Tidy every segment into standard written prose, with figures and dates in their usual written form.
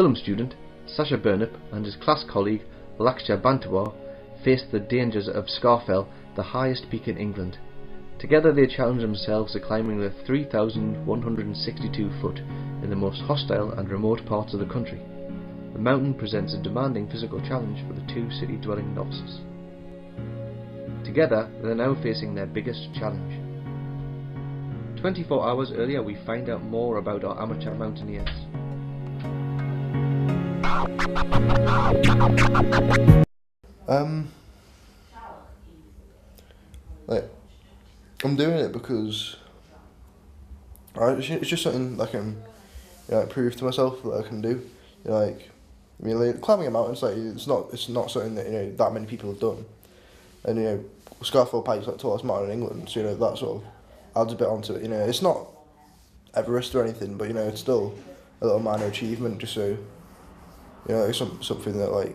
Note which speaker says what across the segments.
Speaker 1: film student, Sasha Burnip, and his class colleague, Laxcha Bantawa, faced the dangers of Scafell, the highest peak in England. Together they challenged themselves to climbing the 3,162 foot in the most hostile and remote parts of the country. The mountain presents a demanding physical challenge for the two city-dwelling novices. Together, they are now facing their biggest challenge. 24 hours earlier, we find out more about our amateur mountaineers.
Speaker 2: I'm doing it because it's just something I can prove to myself that I can do. Climbing a mountain, it's not something that that many people have done, and Scafell Pike's the tallest mountain in England, so that sort of adds a bit onto it. It's not Everest or anything, but it's still a little minor achievement, just so it's something that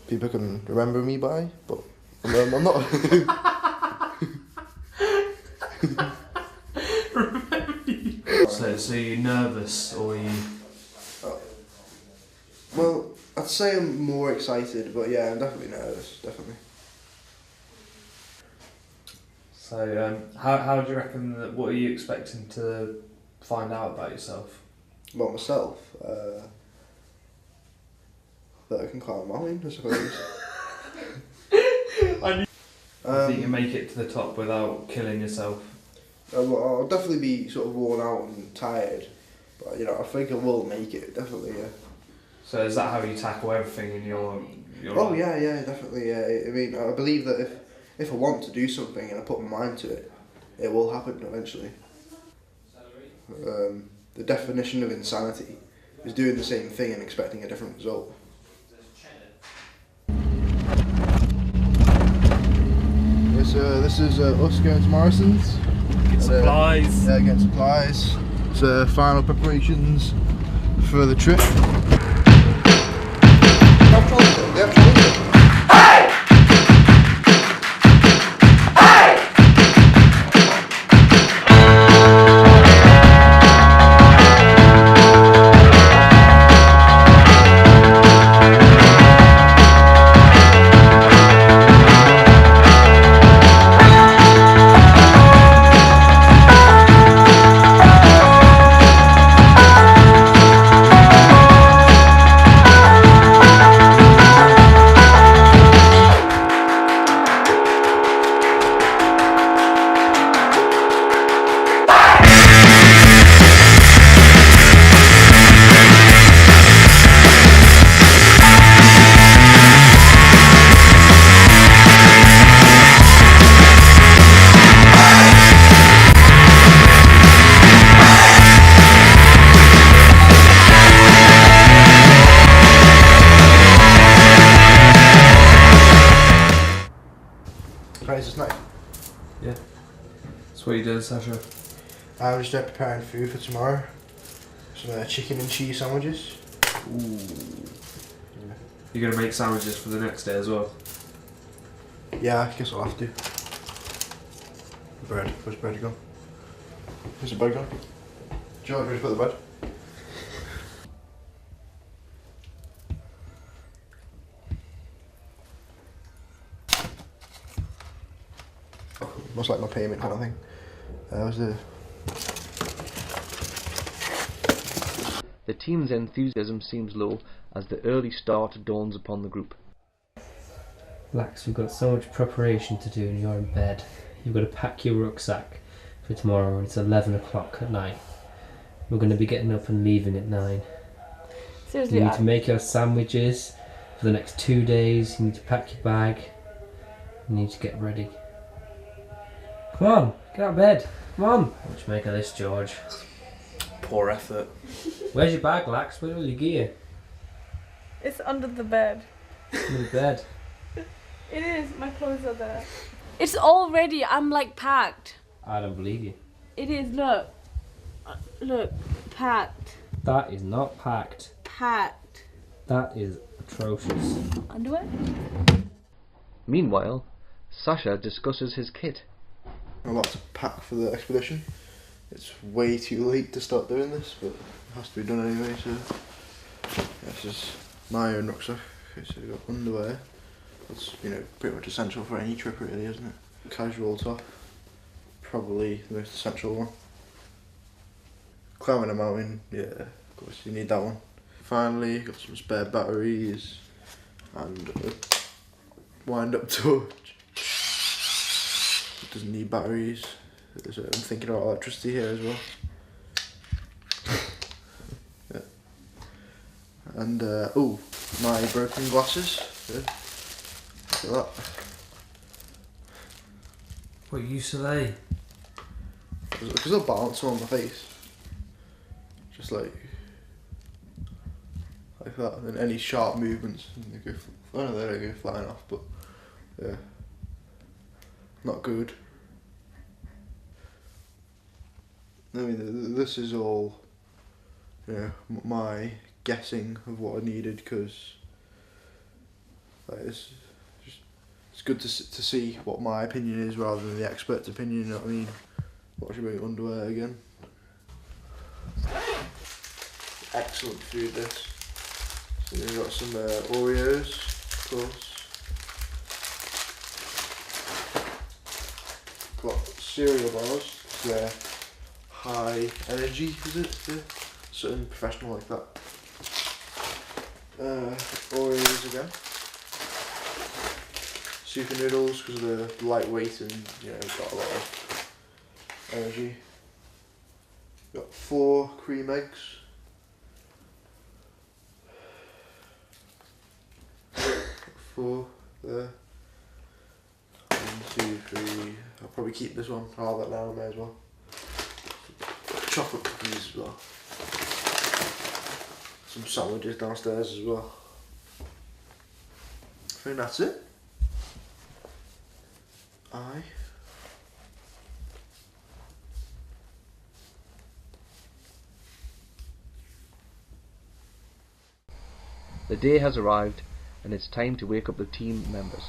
Speaker 2: people can remember me by. But I'm not.
Speaker 3: So you're nervous, or you?
Speaker 2: Well, I'd say I'm more excited, but yeah, I'm definitely nervous, definitely.
Speaker 3: So how do you reckon that? What are you expecting to find out about yourself?
Speaker 2: About myself, that I can climb a mountain, I suppose.
Speaker 3: I think you make it to the top without killing yourself.
Speaker 2: I'll definitely be sort of worn out and tired, but I think I will make it, definitely, yeah.
Speaker 3: So is that how you tackle everything in your
Speaker 2: Oh
Speaker 3: life?
Speaker 2: yeah, definitely, yeah. I believe that if I want to do something and I put my mind to it, it will happen eventually. The definition of insanity is doing the same thing and expecting a different result. This is us going to Morrison's.
Speaker 3: Get supplies.
Speaker 2: Yeah, getting supplies. It's final preparations for the trip. Is this night?
Speaker 3: Yeah. That's what you did, Sasha.
Speaker 2: I'm just preparing food for tomorrow. Some chicken and cheese sandwiches.
Speaker 3: Ooh. Yeah. You're gonna make sandwiches for the next day as well?
Speaker 2: Yeah, I guess I'll have to. Bread. Where's the bread gone? Where's the bread gone? Do you want me to put the bread? Most like my payment kind of thing.
Speaker 1: The team's enthusiasm seems low as the early start dawns upon the group.
Speaker 4: Lax, we've got so much preparation to do and you're in bed. You've got to pack your rucksack for tomorrow and it's 11 o'clock at night. We're going to be getting up and leaving at 9.
Speaker 5: Seriously,
Speaker 4: you need to make your sandwiches for the next 2 days. You need to pack your bag. You need to get ready. Come on, get out of bed. Come on. What do you make of this, George?
Speaker 3: Poor effort.
Speaker 4: Where's your bag, Lax? Where's all your gear?
Speaker 5: It's under the bed.
Speaker 4: Under the bed.
Speaker 5: It is. My clothes are there. It's all ready. I'm packed.
Speaker 4: I don't believe you.
Speaker 5: It is. Look. Look. Packed.
Speaker 4: That is not packed.
Speaker 5: Packed.
Speaker 4: That is atrocious.
Speaker 5: Underwear?
Speaker 1: Meanwhile, Sasha discusses his kit.
Speaker 2: A lot to pack for the expedition. It's way too late to start doing this, but it has to be done anyway, so This is my own rucksack. Okay, so we've got underwear. That's, you know, pretty much essential for any trip really, isn't it? Casual top. Probably the most essential one. Climbing a mountain, yeah, of course you need that one. Finally, got some spare batteries and a wind up torch. It doesn't need batteries, so I'm thinking about electricity here as well. Yeah. And oh, my broken glasses. Yeah. Look at that.
Speaker 3: What use are they?
Speaker 2: Because they'll bounce on my face. Just like that, and any sharp movements, and they go. I don't know, they don't go flying off, but yeah, not good. I mean, this is all, you know, my guessing of what I needed, because like, it's good to see what my opinion is rather than the expert's opinion. You know what I mean? Watch about underwear again. Excellent food, this. So we've got some Oreos, of course. Got cereal bars. They're high energy, is it? Yeah. Something professional like that. Oreos again. Super noodles because they're lightweight and, you know, got a lot of energy. Got 4 cream eggs. 4 there. 1, 2, 3. I'll probably keep this one. I'll have that now, I may as well. Chocolate cookies as well. Some sandwiches downstairs as well. I think that's it. Aye.
Speaker 1: The day has arrived, and it's time to wake up the team members.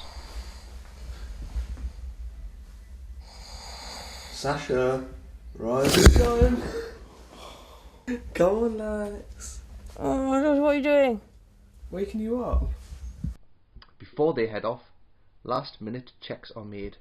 Speaker 3: Sasha, rise time. Come on, Lax.
Speaker 5: Oh my god, what are you doing?
Speaker 3: Waking you up.
Speaker 1: Before they head off, last minute checks are made.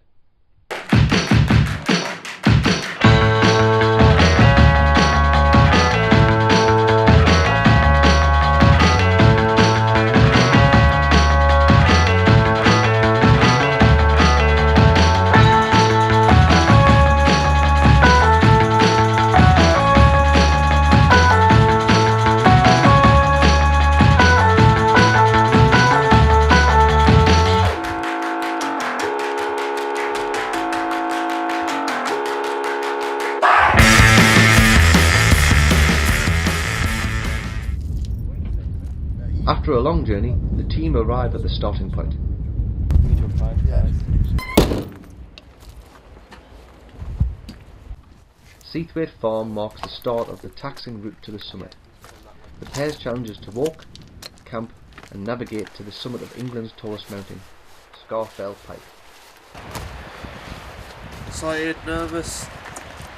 Speaker 1: After a long journey, the team arrive at the starting point. Seathwaite Farm marks the start of the taxing route to the summit. The pair's challenge is to walk, camp and navigate to the summit of England's tallest mountain, Scafell Pike.
Speaker 3: Excited, nervous?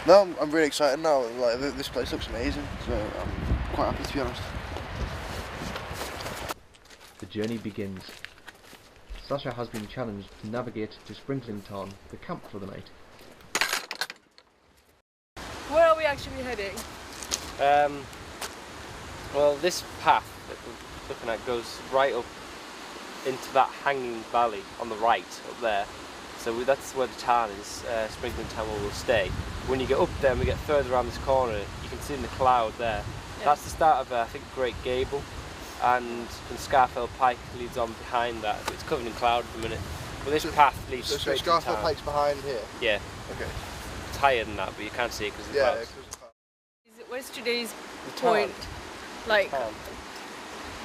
Speaker 2: No, I'm really excited now. Like, this place looks amazing, so I'm quite happy to be honest.
Speaker 1: The journey begins. Sasha has been challenged to navigate to Sprinkling Tarn, the camp for the night.
Speaker 5: Where are we actually heading?
Speaker 4: Well, this path that we're looking at goes right up into that hanging valley on the right, up there. So that's where the tarn is, Sprinkling Tarn will stay. When you get up there and we get further around this corner, you can see in the cloud there. Yeah. That's the start of, I think, Great Gable. And Scafell Pike leads on behind that. It's covered in cloud at the minute. But this path leads straight to the
Speaker 2: Scafell Pike's behind here?
Speaker 4: Yeah.
Speaker 2: Okay.
Speaker 4: It's higher than that, but you can't see it because of the clouds.
Speaker 5: Where's today's point? Like,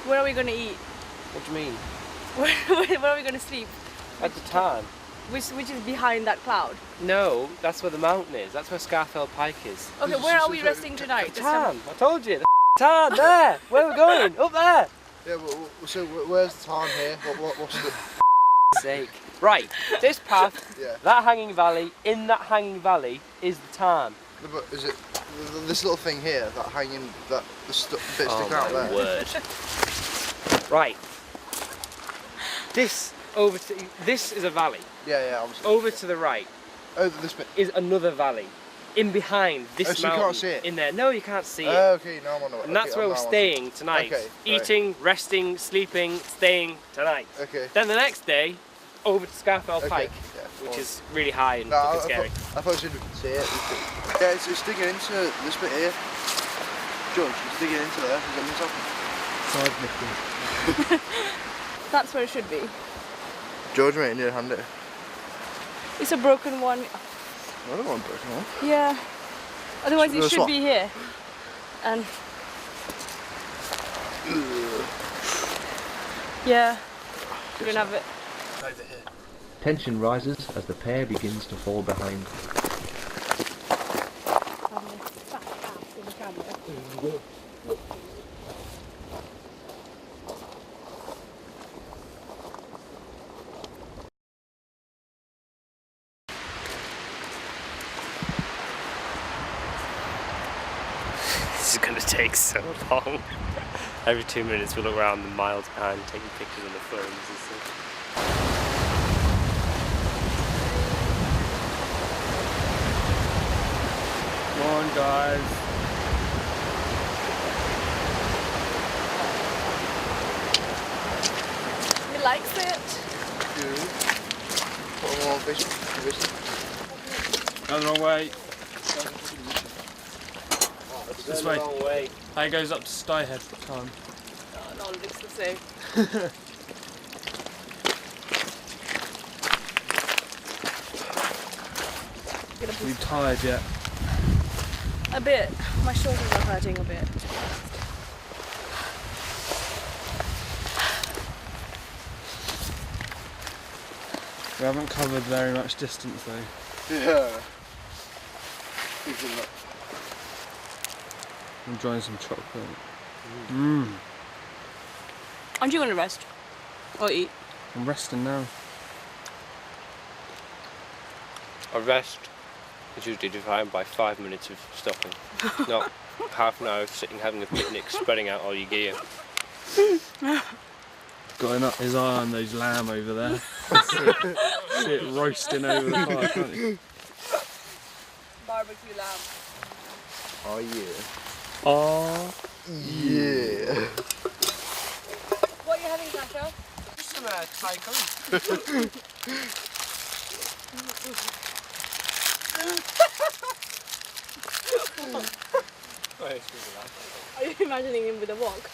Speaker 5: where are we going to eat?
Speaker 4: What do you mean?
Speaker 5: Where are we going to sleep?
Speaker 4: At the tarn.
Speaker 5: Which is behind that cloud?
Speaker 4: No, that's where the mountain is. That's where Scafell Pike is.
Speaker 5: Okay, where are we resting tonight?
Speaker 4: The tarn. I told you. Tarn there. Where are we going? Up there.
Speaker 2: Yeah, so where's the tarn here? What's the
Speaker 4: sake? Right, this path,
Speaker 2: yeah.
Speaker 4: That hanging valley, in that hanging valley is the tarn.
Speaker 2: No, but is it this little thing here, that hanging, that the bit sticking out there?
Speaker 4: Oh my word. Right. This is a valley.
Speaker 2: Yeah, obviously.
Speaker 4: Over to the right
Speaker 2: Oh, this bit.
Speaker 4: is another valley. In behind this
Speaker 2: so
Speaker 4: mountain.
Speaker 2: you can't see it?
Speaker 4: In there. No, you can't see it.
Speaker 2: Okay, no, I'm on the way.
Speaker 4: And that's where we're staying tonight.
Speaker 2: Okay,
Speaker 4: Eating, resting, sleeping, staying tonight.
Speaker 2: Okay.
Speaker 4: Then the next day, over to Scafell Pike,
Speaker 2: Yeah,
Speaker 4: which is really high and
Speaker 2: No,
Speaker 4: fucking scary.
Speaker 2: I thought you could see it. Yeah, it's digging into this bit here. George, it's digging into there. Is that what's happening?
Speaker 5: That's where it should be.
Speaker 2: George, mate, need a hand it.
Speaker 5: It's a broken one.
Speaker 2: I don't want a broken one.
Speaker 5: Yeah. Otherwise
Speaker 2: Should we
Speaker 5: it should
Speaker 2: swap?
Speaker 5: be here. And yeah, you don't have it.
Speaker 2: Over here.
Speaker 1: Tension rises as the pair begins to fall behind.
Speaker 4: This is going to take so long. Every 2 minutes we look around the miles behind, taking pictures on the phones and stuff. Come on, guys.
Speaker 5: He likes it.
Speaker 2: Good. Put them on Facebook.
Speaker 3: Going the wrong way. This way.
Speaker 4: Long way.
Speaker 3: That goes up to Styhead time.
Speaker 5: No, it looks the same.
Speaker 3: Are you tired yet?
Speaker 5: A bit. My shoulders are hurting a bit.
Speaker 3: We haven't covered very much distance though.
Speaker 2: Yeah.
Speaker 3: I'm enjoying some chocolate.
Speaker 5: Aren't you going to rest? Or eat?
Speaker 3: I'm resting now.
Speaker 4: A rest is usually defined by 5 minutes of stopping, not half an hour of sitting having a picnic, spreading out all your gear.
Speaker 3: Got his eye on those lamb over there. See it roasting over the fire, can't you?
Speaker 5: Barbecue lamb.
Speaker 2: Oh yeah.
Speaker 3: Oh.
Speaker 2: Yeah.
Speaker 5: What are you having, Sasha?
Speaker 4: Just some Thai curry.
Speaker 5: Are you imagining him with a wok?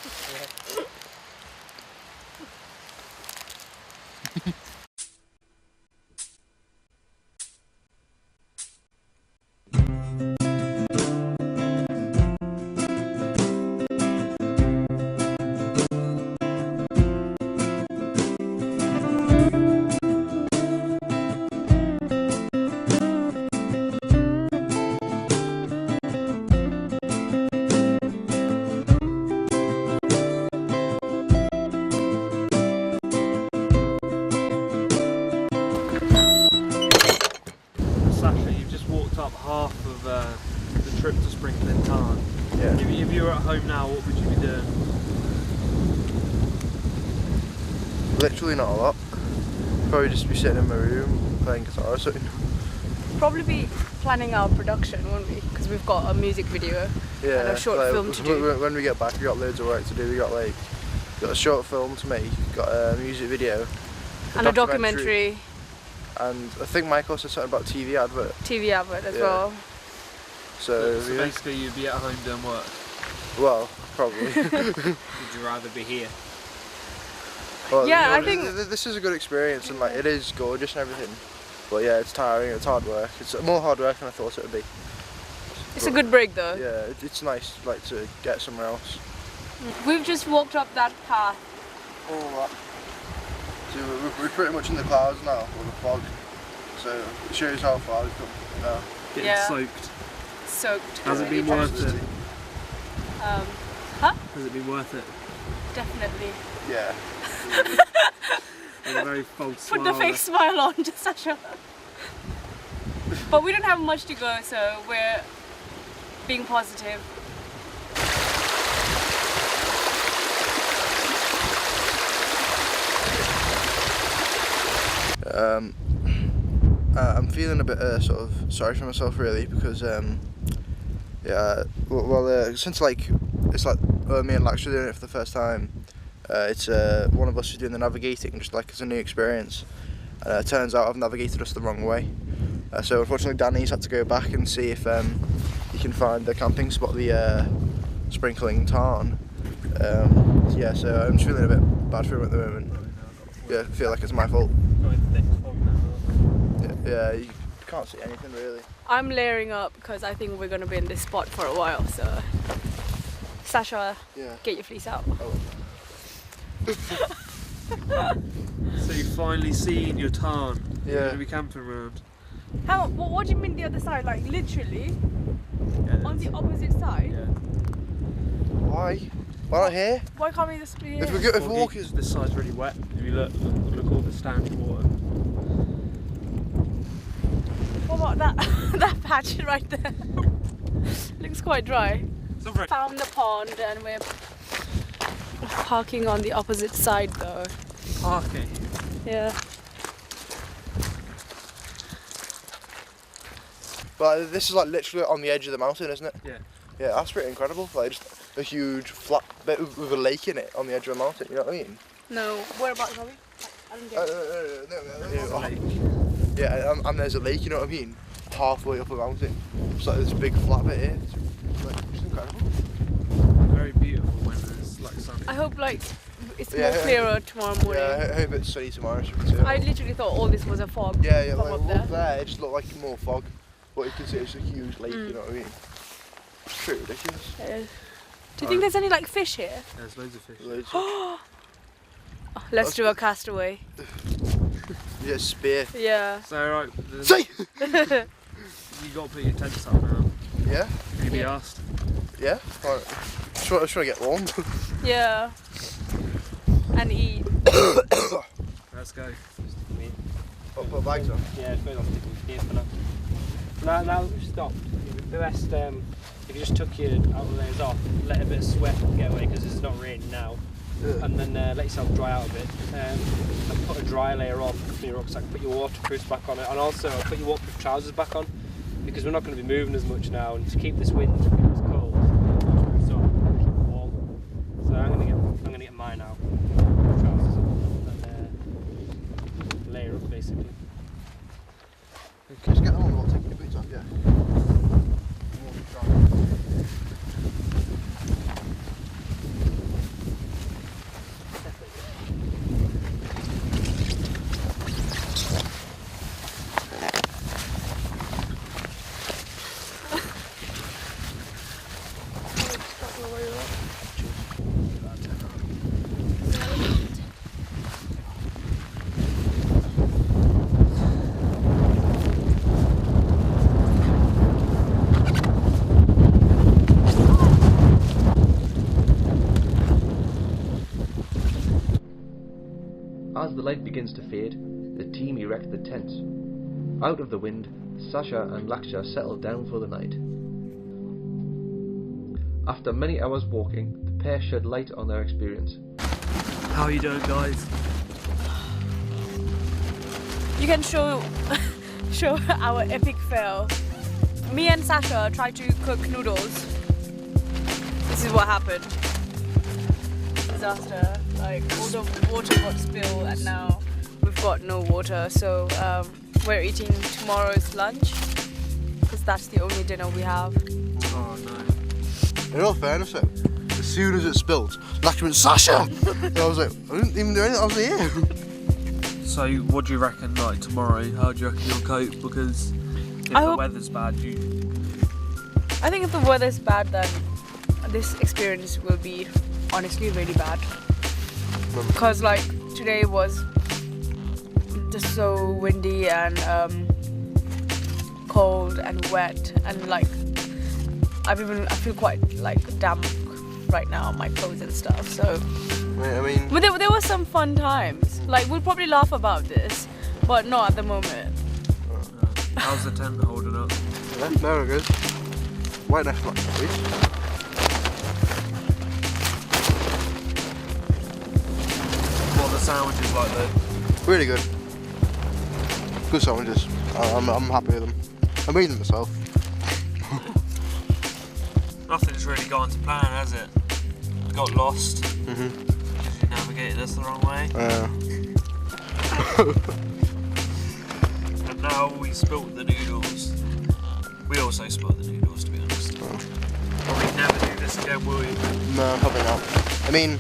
Speaker 3: Sasha, you've just walked up half of the trip to Sprinkling Tarn.
Speaker 2: Yeah.
Speaker 3: If you were at home now, what would you be doing?
Speaker 2: Literally not a lot. Probably just be sitting in my room playing guitar or something.
Speaker 5: Probably be planning our production, won't we? Because we've got a music video
Speaker 2: Yeah.
Speaker 5: and a short film to do.
Speaker 2: When we get back, we got loads of work to do. We got a short film to make, got a music video,
Speaker 5: And a documentary.
Speaker 2: And I think Mike also said about TV advert.
Speaker 5: TV advert as
Speaker 2: Yeah.
Speaker 5: well.
Speaker 2: So
Speaker 3: So
Speaker 2: yeah.
Speaker 3: basically you'd be at home doing work.
Speaker 2: Well, probably.
Speaker 4: Would you rather be here?
Speaker 2: Well,
Speaker 5: Yeah, I
Speaker 2: you know,
Speaker 5: think-
Speaker 2: this is a good experience, and like it is gorgeous and everything. But yeah, it's tiring. It's hard work. It's more hard work than I thought it would be.
Speaker 5: It's a good break though.
Speaker 2: Yeah, it's nice like to get somewhere else.
Speaker 5: We've just walked up that path.
Speaker 2: All that. So we're pretty much in the clouds now, or the fog. So it shows how far we've come now.
Speaker 3: Getting
Speaker 5: Yeah.
Speaker 3: soaked.
Speaker 5: Soaked.
Speaker 3: Has it been worth it?
Speaker 5: Huh?
Speaker 3: Has it been worth it?
Speaker 5: Definitely.
Speaker 2: Yeah.
Speaker 3: With a very false
Speaker 5: Put
Speaker 3: smile
Speaker 5: the fake smile on, just Sasha. But we don't have much to go, so we're being positive.
Speaker 2: I'm feeling a bit sort of sorry for myself really because since like it's like me and Laxcha doing it for the first time, it's one of us who's doing the navigating, just like it's a new experience. It turns out I've navigated us the wrong way, so unfortunately Danny's had to go back and see if he can find the camping spot, the sprinkling tarn. Yeah, so I'm just feeling a bit bad for him at the moment. Yeah, I feel like it's my fault. Yeah, you can't see anything really.
Speaker 5: I'm layering up because I think we're going to be in this spot for a while, so... Sasha, get your fleece out.
Speaker 3: So you've finally seen your tarn.
Speaker 2: Yeah.
Speaker 3: You're going to be camping around.
Speaker 5: What do you mean the other side? Like literally?
Speaker 3: Yeah,
Speaker 5: On the opposite side?
Speaker 3: Yeah.
Speaker 2: Why? Why not here?
Speaker 5: Why can't we just be here?
Speaker 2: If we walk,
Speaker 3: This side's really wet. If you look all the standing water.
Speaker 5: What about that that patch right there? Looks quite dry. Found the pond and we're parking on the opposite side though.
Speaker 3: Parking?
Speaker 5: Yeah.
Speaker 2: but this is like literally on the edge of the mountain, isn't it?
Speaker 3: Yeah.
Speaker 2: Yeah, that's pretty incredible. Like just a huge flat bit with a lake in it on the edge of a mountain. You know what I mean?
Speaker 5: No, whereabouts are we? I don't get it.
Speaker 2: No. Yeah, and there's a lake. You know what I mean? Halfway up a mountain. It's like this big flat bit here. It's like just incredible.
Speaker 3: Very beautiful when it's like sunny.
Speaker 5: I hope like it's more clearer tomorrow morning.
Speaker 2: Yeah, I hope it's sunny tomorrow. So we can see
Speaker 5: I literally thought all this was a fog.
Speaker 2: yeah,
Speaker 5: from
Speaker 2: like
Speaker 5: up there.
Speaker 2: up there, it just looked like more fog. But you can see it's a huge lake. You know what I mean? It's pretty ridiculous.
Speaker 5: It is. Do you think there's any like fish here?
Speaker 3: There's loads of fish.
Speaker 2: Loads.
Speaker 5: Let's do a castaway.
Speaker 2: Yeah, spear.
Speaker 5: Yeah.
Speaker 3: So right,
Speaker 2: See?
Speaker 3: you got to put your tents up now.
Speaker 2: Yeah.
Speaker 3: Can you be
Speaker 5: Yeah.
Speaker 3: asked?
Speaker 2: Yeah. Right. Just trying to get warm.
Speaker 5: Yeah. And eat.
Speaker 3: Let's go.
Speaker 2: Put bags on.
Speaker 6: Yeah, it's going on sticking here for now. Now that we've stopped, it'd be best if you just took your outer layers off, let a bit of sweat get away because it's not raining now, and then let yourself dry out a bit, and put a dry layer on for your rucksack, put your waterproofs back on it, and also put your waterproof trousers back on because we're not going to be moving as much now, and to keep this wind when it's cold, so keep it warm. So I'm going to get mine out, trousers on, and layer up basically.
Speaker 2: Just get them on while taking your boots off, yeah.
Speaker 1: As the light begins to fade, the team erect the tents. Out of the wind, Sasha and Laxcha settle down for the night. After many hours walking, the pair shed light on their experience.
Speaker 3: How are you doing, guys?
Speaker 5: You can show our epic fail. Me and Sasha tried to cook noodles. This is what happened. Disaster. Like all the water got spilled and now we've got no water. So we're eating tomorrow's lunch because that's the only dinner we have.
Speaker 3: Oh no.
Speaker 2: In all fairness though, as soon as it spilled, Laxcha went, Sasha! And I was like, I didn't even do anything, I was here.
Speaker 3: So what do you reckon, like tomorrow, how do you reckon you'll cope? Because if the weather's bad,
Speaker 5: I think if the weather's bad then this experience will be honestly really bad. Because like today was just so windy and cold and wet and like I feel quite like damp right now on my clothes and stuff. So
Speaker 2: I mean,
Speaker 5: but there were some fun times. Like we'll probably laugh about this, but not at the moment.
Speaker 3: how's the tent holding up?
Speaker 2: yeah, no, we're good. Right next to my beach.
Speaker 3: What are the sandwiches like though?
Speaker 2: Really good. Good sandwiches. I'm happy with them. I made them myself.
Speaker 3: Nothing's really gone to plan, has it? Got lost.
Speaker 2: Mhm.
Speaker 3: Because you navigated us the wrong way. And now we spilt the noodles. We also spilt the noodles, to be honest. Probably never do this again, will we?
Speaker 2: No, probably not. I mean,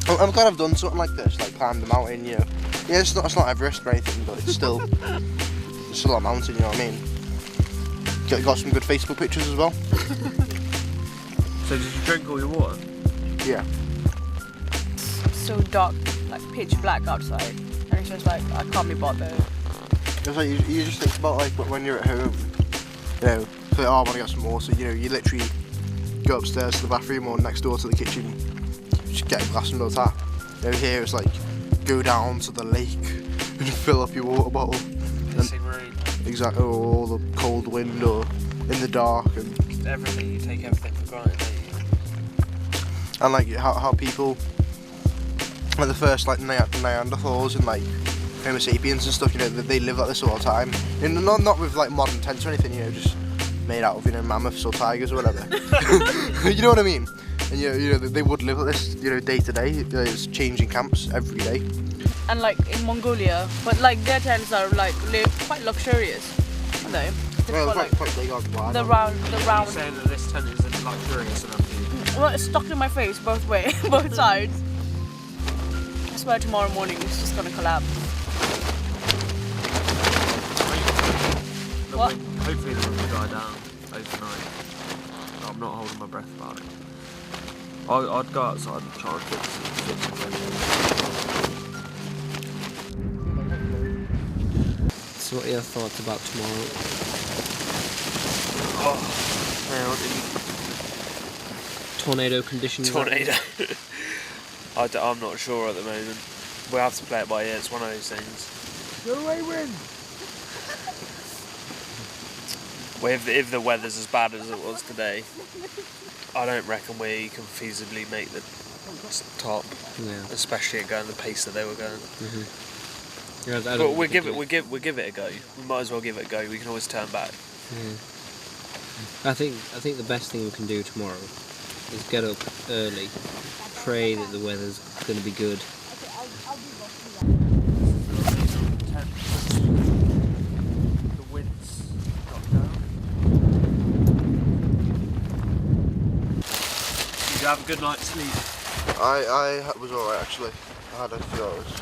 Speaker 2: I'm glad I've done something like this, like climbed the mountain, you know. Yeah, it's not Everest or anything, but it's still a mountain, you know what I mean? Got some good Facebook pictures as well.
Speaker 3: So did you drink all your water?
Speaker 2: Yeah.
Speaker 5: So dark, like pitch black outside, and it's just like I can't be bothered.
Speaker 2: It's like you just think about like when you're at home, you know, so, oh, I want to get some water. You know, you literally go upstairs to the bathroom or next door to the kitchen, just get a glass from the tap. You know, here it's like go down to the lake and fill up your water bottle.
Speaker 3: Pissing rain.
Speaker 2: Exactly, or the cold wind, or in the dark, and
Speaker 3: Everything, you take everything for granted, don't you?
Speaker 2: and like how people, like the first like Neanderthals and like Homo sapiens and stuff, you know, they live like this all the time. And not with like modern tents or anything, you know, just made out of, you know, mammoths or tigers or whatever. You know what I mean? And you know they would live like this, you know, day to day. It's changing camps every day.
Speaker 5: And like in Mongolia, but like their tents are like quite luxurious, aren't they?
Speaker 2: Well,
Speaker 5: Got, like,
Speaker 2: quite big on wide.
Speaker 5: the round.
Speaker 3: You're saying that this tent isn't luxurious enough for you?
Speaker 5: Well, it's stuck in my face both ways, both sides. I swear tomorrow morning it's just gonna collapse. What?
Speaker 3: Hopefully the wind will die down overnight. I'm not holding my breath about it. I'd go outside and try and fix it.
Speaker 4: So what are your thoughts about tomorrow? Tornado conditions?
Speaker 3: Tornado. I'm not sure at the moment. We'll have to play it by ear, it's one of those things.
Speaker 2: Go away, win!
Speaker 3: Well, if the weather's as bad as it was today, I don't reckon we can feasibly make the top, especially at going the pace that they were going.
Speaker 4: Yeah,
Speaker 3: But we'll give it a go. We might as well give it a go. We can always turn back.
Speaker 4: Yeah. I think the best thing we can do tomorrow is get up early, pray that the weather's going to be good.
Speaker 3: The wind's not down. Did you have a good night's sleep?
Speaker 2: I was alright actually. I had a few hours.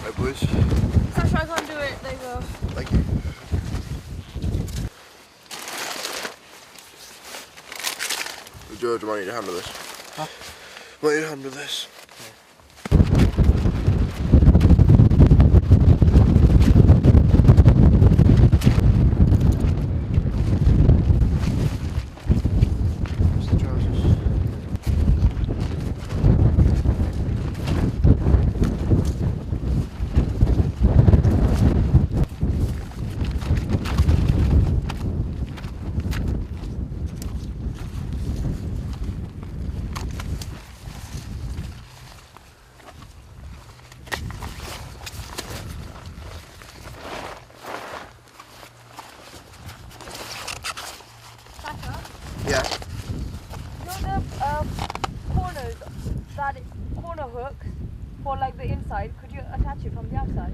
Speaker 2: Right, boys.
Speaker 5: Sasha, I can't do it. There you go.
Speaker 2: Thank you. George, I want you to handle this.
Speaker 3: Huh?
Speaker 2: I want you to handle this. Where's the trousers?
Speaker 5: Sasha,
Speaker 2: Yeah.
Speaker 5: you know the corners, that corner hooks for like the inside, could you attach it from the outside?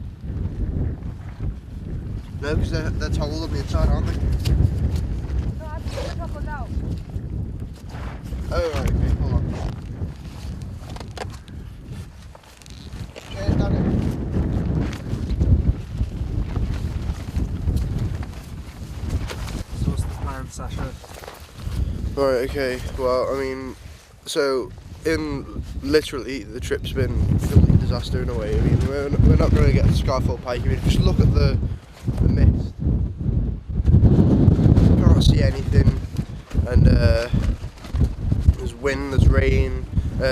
Speaker 2: No, because they're towel on the inside, aren't they?
Speaker 5: No, I think the top goes out.
Speaker 2: Oh, right, okay, hold on. Cheers, Daddy.
Speaker 3: So what's the plan, Sasha?
Speaker 2: Right, okay, well, I mean, so, literally, the trip's been a complete disaster in a way. I mean, we're not going to get to Scafell Pike. I mean, just look at the mist. Can't see anything, and there's wind, there's rain.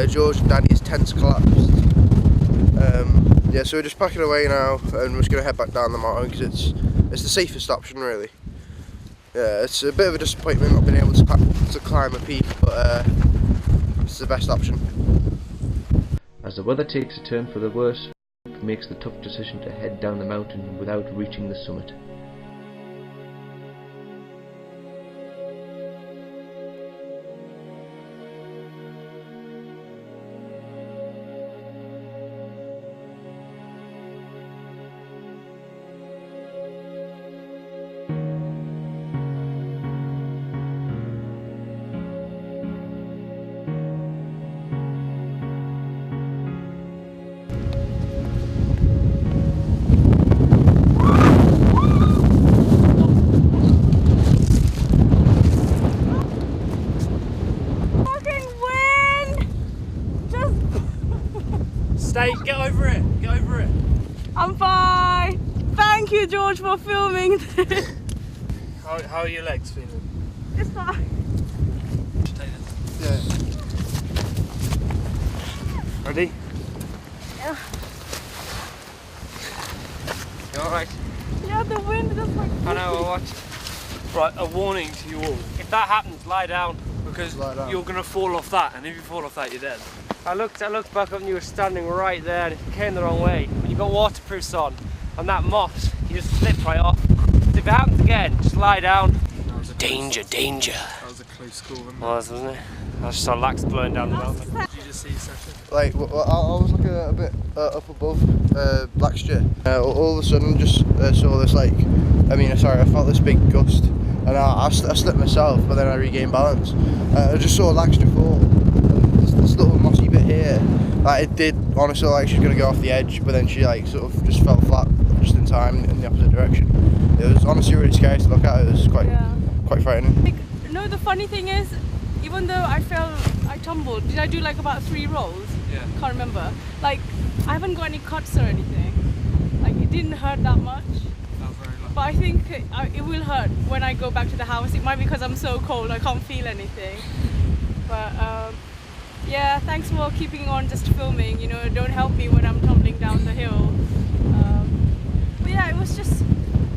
Speaker 2: George and Danny's tents collapsed. Yeah, so we're just packing away now, and we're just going to head back down the mountain because it's the safest option, really. Yeah, it's a bit of a disappointment not being able to climb a peak, but it's the best option.
Speaker 1: As the weather takes a turn for the worse, makes the tough decision to head down the mountain without reaching the summit.
Speaker 3: Get over it. Get over it.
Speaker 5: I'm fine. Thank you, George, for filming this.
Speaker 3: How are your legs feeling?
Speaker 5: It's fine.
Speaker 2: Yeah.
Speaker 3: Ready?
Speaker 5: Yeah.
Speaker 6: You alright?
Speaker 5: Yeah, the wind is like.
Speaker 6: I know, I'll watch.
Speaker 3: Right, a warning to you all.
Speaker 6: If that happens, lie down.
Speaker 3: Because
Speaker 2: Lie down.
Speaker 3: you're going to fall off that, and if you fall off that, you're dead.
Speaker 6: I looked back up and you were standing right there and it came the wrong way. When you got waterproofs on that moss, you just slip right off. So if it happens again, just lie down. Danger.
Speaker 3: That was a close call,
Speaker 6: Wasn't it? I just saw Laxcha blowing down the mountain.
Speaker 3: Did you just see Sasha?
Speaker 2: Like, I was looking a bit up above Laxcha. All of a sudden, just saw this I felt this big gust, and I slipped myself, but then I regained balance. I just saw Laxcha fall. This little mossy bit here, it did honestly like she was gonna go off the edge, but then she sort of just fell flat just in time in the opposite direction. It was honestly really scary to look at. It was quite frightening.
Speaker 5: No, the funny thing is, even though I tumbled. Did I do like about 3 rolls?
Speaker 3: Yeah.
Speaker 5: Can't remember. Like, I haven't got any cuts or anything. Like, it didn't hurt that much.
Speaker 3: That was very lucky.
Speaker 5: But I think it will hurt when I go back to the house. It might be because I'm so cold, I can't feel anything. But yeah, thanks for keeping on just filming. You know, don't help me when I'm tumbling down the hill. But yeah, it was just,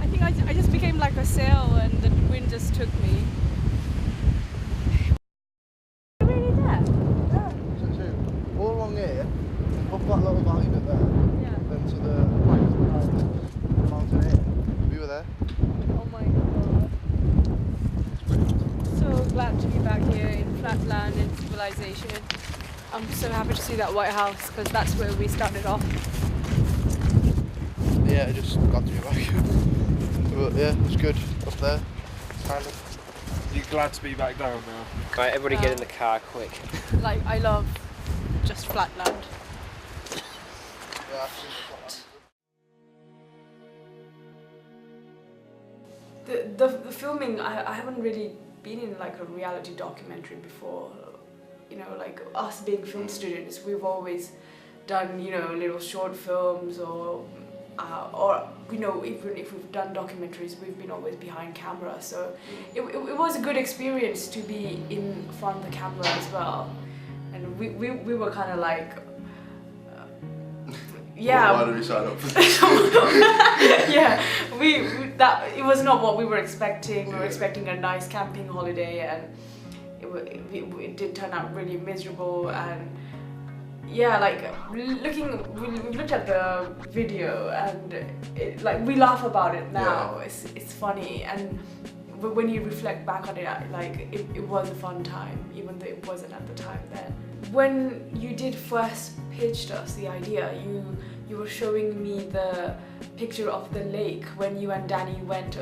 Speaker 5: I think I just became like a sail and the wind just took me. Really there? Yeah.
Speaker 2: So all along here, up that little valley bit there,
Speaker 5: Yeah.
Speaker 2: then to the right behind the mountain here. We were there.
Speaker 5: Oh my god. So glad to be back here in flat land and civilization. I'm so happy to see that White House because that's where we started off.
Speaker 2: Yeah, I just got to be back. But yeah, it was good up there. Kind of.
Speaker 3: You're glad to be back down now?
Speaker 6: Right, everybody get in the car quick.
Speaker 5: Like, I love just flat land.
Speaker 2: Yeah,
Speaker 5: The filming, I haven't really been in like a reality documentary before. You know, like us being film students, we've always done, you know, little short films or you know, even if we've done documentaries, we've been always behind camera. So it was a good experience to be in front of the camera as well. And we were kind of like, yeah.
Speaker 2: Why did we sign up for this?
Speaker 5: Yeah, that it was not what we were expecting. We were expecting a nice camping holiday, and it did turn out really miserable. And yeah, like we looked at the video, and like we laugh about it now. Yeah. It's funny, and when you reflect back on it, like it was a fun time, even though it wasn't at the time then. When you did first pitched us the idea, you were showing me the picture of the lake when you and Danny went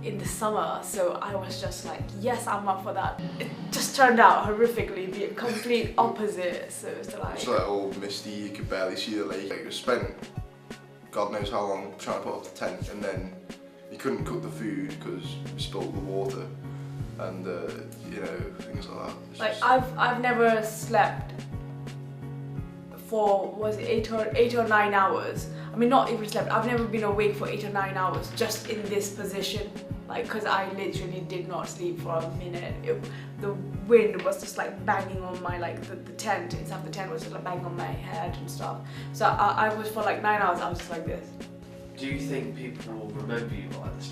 Speaker 5: in the summer, so I was just like, yes, I'm up for that. It just turned out horrifically the complete opposite. So it's like
Speaker 2: all misty, you could barely see the lake. Like, we spent God knows how long trying to put up the tent, and then you couldn't cook the food because we spilled the water, and you know, things like that. It's
Speaker 5: like
Speaker 2: just...
Speaker 5: I've never slept for, was it 8 or 9 hours? I mean, not even slept. I've never been awake for 8 or 9 hours just in this position. Like, because I literally did not sleep for a minute. The wind was just like banging on my, like the tent inside the tent was just like banging on my head and stuff. So I was for like 9 hours. I was just like this.
Speaker 7: Do you think people will remember you like this?